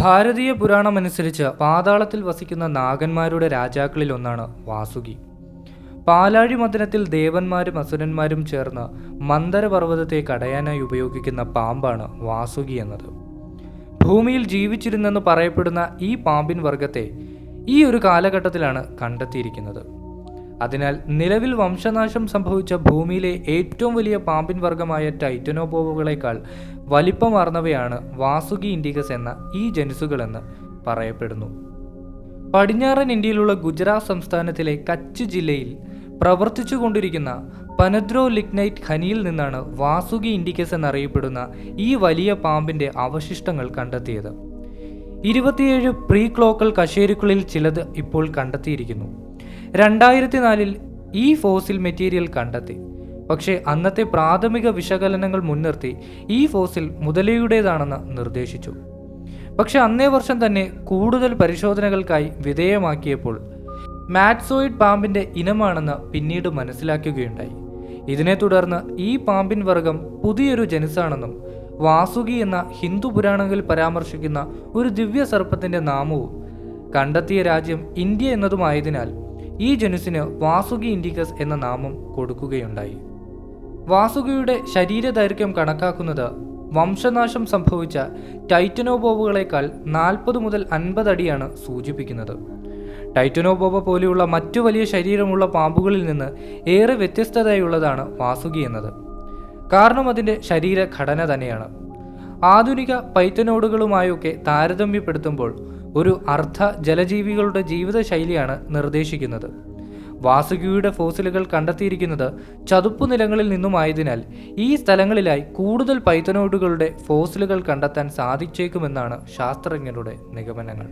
ഭാരതീയ പുരാണമനുസരിച്ച് പാതാളത്തിൽ വസിക്കുന്ന നാഗന്മാരുടെ രാജാക്കളിൽ ഒന്നാണ് വാസുകി. പാലാഴി മഥനത്തിൽ ദേവന്മാരും അസുരന്മാരും ചേർന്ന് മന്ദരപർവ്വതത്തെ കടയാനായി ഉപയോഗിക്കുന്ന പാമ്പാണ് വാസുകി എന്നത്. ഭൂമിയിൽ ജീവിച്ചിരുന്നെന്ന് പറയപ്പെടുന്ന ഈ പാമ്പിൻ വർഗത്തെ ഈ ഒരു കാലഘട്ടത്തിലാണ് കണ്ടെത്തിയിരിക്കുന്നത്. അതിനാൽ നിലവിൽ വംശനാശം സംഭവിച്ച ഭൂമിയിലെ ഏറ്റവും വലിയ പാമ്പിൻ വർഗമായ ടൈറ്റനോബോവകളേക്കാൾ വലിപ്പമാർന്നവയാണ് വാസുകി ഇൻഡിക്കസ് എന്ന ഈ ജനുസുകളെന്ന് പറയപ്പെടുന്നു. പടിഞ്ഞാറൻ ഇന്ത്യയിലുള്ള ഗുജറാത്ത് സംസ്ഥാനത്തിലെ കച്ച് ജില്ലയിൽ പ്രവർത്തിച്ചുകൊണ്ടിരിക്കുന്ന പനദ്രോ ലിഗ്നൈറ്റ് ഖനിയിൽ നിന്നാണ് വാസുകി ഇൻഡിക്കസ് എന്നറിയപ്പെടുന്ന ഈ വലിയ പാമ്പിൻ്റെ അവശിഷ്ടങ്ങൾ കണ്ടെത്തിയത്. 27 പ്രീ ക്ലോക്കൽ കശേരുക്കളിൽ ചിലത് ഇപ്പോൾ കണ്ടെത്തിയിരിക്കുന്നു. 2004 ഈ ഫോസിൽ മെറ്റീരിയൽ കണ്ടെത്തി. പക്ഷേ അന്നത്തെ പ്രാഥമിക വിശകലനങ്ങൾ മുൻനിർത്തി ഈ ഫോസിൽ മുതലയുടേതാണെന്ന് നിർദ്ദേശിച്ചു. പക്ഷെ അന്നേ വർഷം തന്നെ കൂടുതൽ പരിശോധനകൾക്കായി വിധേയമാക്കിയപ്പോൾ മാറ്റ്സോയിഡ് പാമ്പിൻ്റെ ഇനമാണെന്ന് പിന്നീട് മനസ്സിലാക്കുകയുണ്ടായി. ഇതിനെ തുടർന്ന് ഈ പാമ്പിൻ വർഗം പുതിയൊരു ജനുസാണെന്നും വാസുകി എന്ന ഹിന്ദു പുരാണങ്ങളിൽ പരാമർശിക്കുന്ന ഒരു ദിവ്യ സർപ്പത്തിൻ്റെ നാമവും കണ്ടെത്തിയ രാജ്യം ഇന്ത്യ എന്നതുമായതിനാൽ ഈ ജനുസിന് വാസുകി ഇൻഡിക്കസ് എന്ന നാമം കൊടുക്കുകയുണ്ടായി. വാസുകിയുടെ ശരീരദൈർഘ്യം കണക്കാക്കുന്നത് വംശനാശം സംഭവിച്ച ടൈറ്റനോബോവകളേക്കാൾ 40 മുതൽ 50 അടിയാണ് സൂചിപ്പിക്കുന്നത്. ടൈറ്റനോബോവ പോലെയുള്ള മറ്റു വലിയ ശരീരമുള്ള പാമ്പുകളിൽ നിന്ന് ഏറെ വ്യത്യസ്തതയുള്ളതാണ് വാസുകി എന്നത്. കാരണം അതിൻ്റെ ശരീരഘടന തന്നെയാണ്. ആധുനിക പൈത്തനോഡുകളുമായൊക്കെ താരതമ്യപ്പെടുത്തുമ്പോൾ ഒരു അർദ്ധ ജലജീവികളുടെ ജീവിതശൈലിയാണ് നിർദ്ദേശിക്കുന്നത്. വാസുകിയുടെ ഫോസിലുകൾ കണ്ടെത്തിയിരിക്കുന്നത് ചതുപ്പു നിലങ്ങളിൽ നിന്നുമായതിനാൽ ഈ സ്ഥലങ്ങളിലായി കൂടുതൽ പൈത്തനോഡുകളുടെ ഫോസിലുകൾ കണ്ടെത്താൻ സാധിച്ചേക്കുമെന്നാണ് ശാസ്ത്രജ്ഞരുടെ നിഗമനങ്ങൾ.